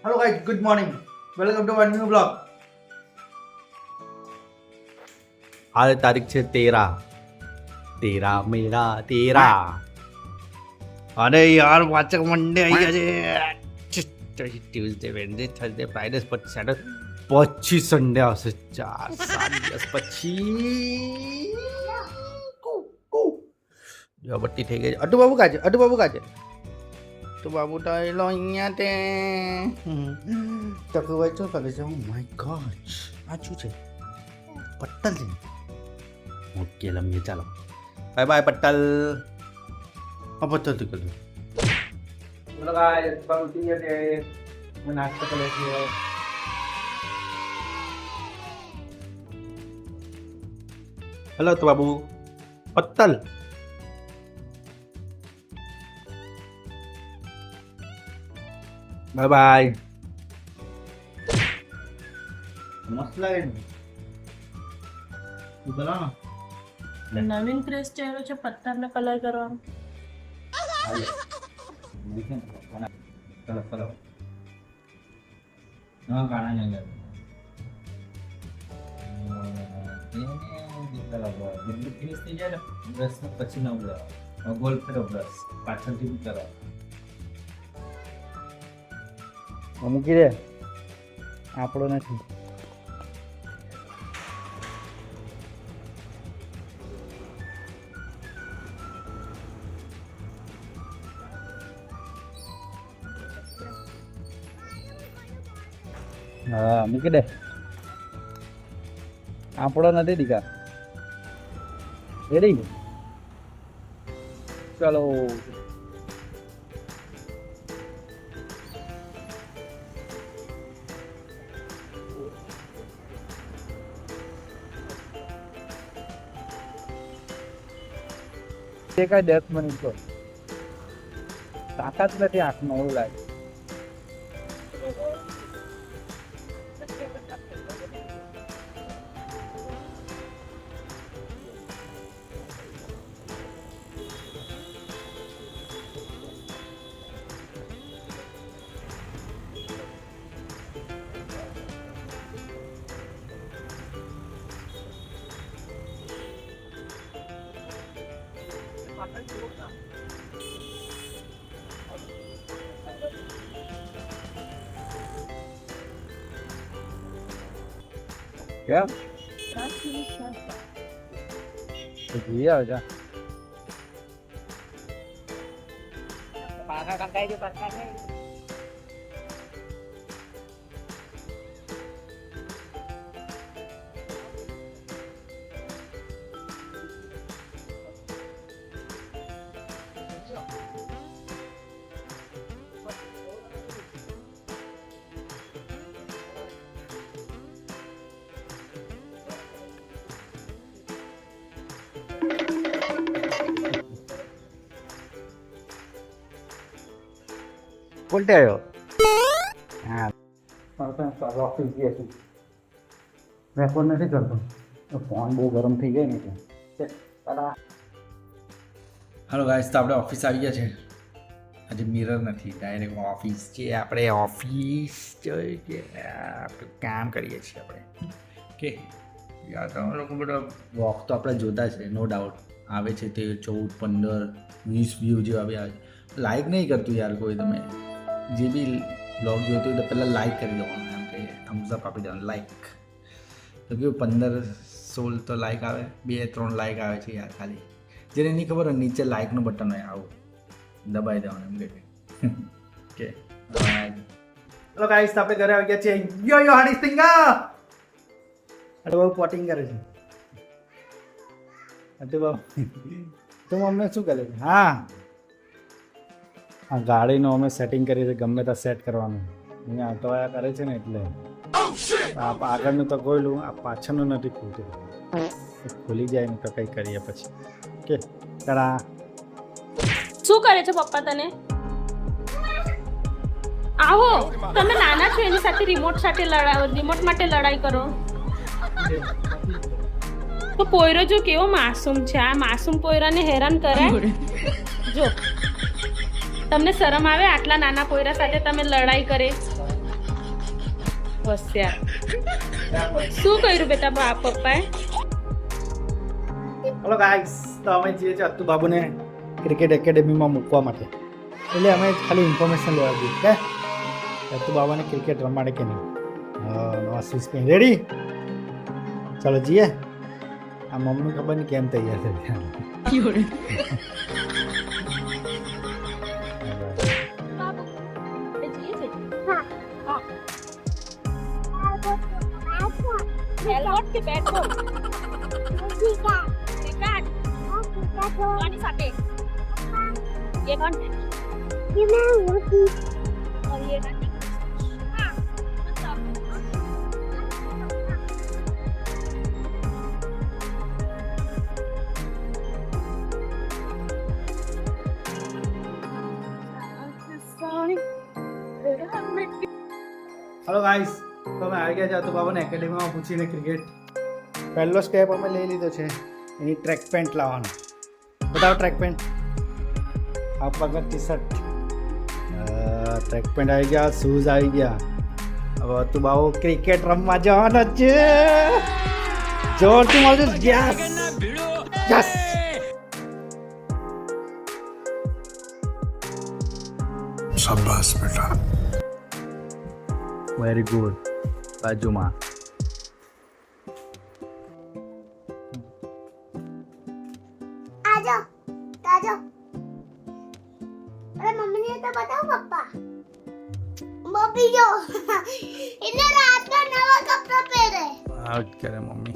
Hello guys, good morning. Welcome to our new vlog. आज तारीख છે 13 મેરા 13 અરે યાર વાચક મંડે આવી ગયા છે Tuesday Wednesday Thursday Friday Saturday પછી સન્ડે આવશે 4-7 દિવસ પછી બટ્ટી થઈ ગઈ છે. અટુ બાબુ કાજે તો બાબુ તો એલો અહીંયા તે તો કહેવાય શું કરે છે? ઓ માય ગોડ આ શું છે? પટ્ટલ છે. ઓકે લંબી ચાલો બાય બાય પટ્ટલ. હા પટ્ટલ થી કરું. Hello guys, welcome to your day. मैं नाश्ता कर लेती हूँ. હેલો તો બાબુ પટ્ટલ બાય બાય. मस्त लगे. तू बना ना. નવીન ક્રેઝ ચાલ્યો છે પથ્થરને કલર કરવાનો. चलो चलो. हाँ गाना नहीं लगा. बिल्कुल फिनिश થઈ જાય ને બ્રશ પછી ન ઉડાવો ગોલ ફેરો બ્રશ પાછળથી ઉતારો મૂકી દે આપણો નથી. હા મૂકી દે આપણો નથી દીકા. રેડી ચલો. તે કાંઈ 10 મિનિટ તો તાકાત નથી આંખમાં એવું લાગે. કેમ તો જોઈએ આવજા. કોલટે આવ્યો. હા ઓફિસ ગયા છું. રેકોર્ડ નથી કરતો ફોન બહુ ગરમ થઈ ગયો ને એટલે. હેલો ગાઈસ તો આપણે ઓફિસ આવી ગયા છે. આજે મિરર નથી ડાયરેક્ટ ઓફિસ છે. આપણે ઓફિસ આપણે કામ કરીએ છીએ આપણે. કે યાર તમે લોકો બધા વોક તો આપણે જોતા છે નો ડાઉટ. આવે છે તે 14, 15, 20 વ્યૂ જેવા બી આવે છે. લાઈક નહીં કરતું યાર કોઈ. તમે જે બી બ્લોગ જોઈતો હોય તો પહેલાં લાઈક કરી દેવાનું. એમ કે થમ્સ અપ આપી દેવાનું લાઈક. તો કેવું 15-16 તો લાઈક આવે, 2-3 લાઈક આવે છે યાર ખાલી. જેને નહીં ખબર હોય નીચે લાઈકનું બટન હોય આવું દબાઈ દેવાનું એમ કે Hello guys, આપણે ઘરે આવી ગયા છે. યો હની સિંગા. અરે બહુ પોટિંગ કરે છે. અરે બાબુ તો મમ્મી શું કરે છે? હા આ ગાડીનું અમે સેટિંગ કરીએ છીએ. ગમે ત્યાં સેટ કરવાનું. અહીંયા અટવાયા કરે છે ને એટલે આ આગળનું તો ગોયલું, આ પાછળનું નથી ખુલતું. ખુલી જાય ને તો કંઈ કરીએ પછી. કે તરા શું કરે છે પપ્પા તને? આવો તમે નાના છો એની સાથે રિમોટ માટે લડાઈ કરો. તો પોયરો જો કેવો માસૂમ છે. આ માસૂમ પોયરાને હેરાન કરે. જો તમને શરમ આવે આટલા નાના પોયરા સાથે તમે લડાઈ કરે? હોશિયાર શું કર્યું બેટા પપ્પાએ હલો ગાઈસ, તો અમે જઈએ છીએ અત્તુ બાબુને ક્રિકેટ એકેડેમીમાં મૂકવા માટે. એટલે અમે ખાલી ઇન્ફોર્મેશન લેવા જઈએ કે અત્તુ બાબાને ક્રિકેટ રમાડે કે નહીં. નવા શૂઝ પહેરી રેડી, ચાલો જઈએ. આ મમ્મી ખબર નહીં કેમ તૈયાર છે. હેલ્મેટ કે બેટ બોલ ક્રિકેટ કોની સાથે ये कौन है ये मैं हूँ और ये नटी हाँ હલો ગાઈસ, તો અમે આવી ગયા છે અત્તુ બાબાને એકેડેમીમાં પૂછીને ક્રિકેટ. પહેલો સ્ટેપ અમે લઈ લીધો છે, એની ટ્રેક પેન્ટ લાવવાનો. બતાવો ટ્રેક પેન્ટ. આ પગર ટી શર્ટ, ટ્રેક પેન્ટ આવી ગયા, શૂઝ આવી ગયા. હવે અત્તુ બાબુ ક્રિકેટ રમવા જવાનો છે. જોરથી મળજો. Yes yes. શાબાશ બેટા. Very good. બાજુમાં आजा आजा अरे मम्मी ने तो बताओ पापा मम्मी जो इन्हें रात का नवा कपड़ा पहने આઉટ કરે મમ્મી.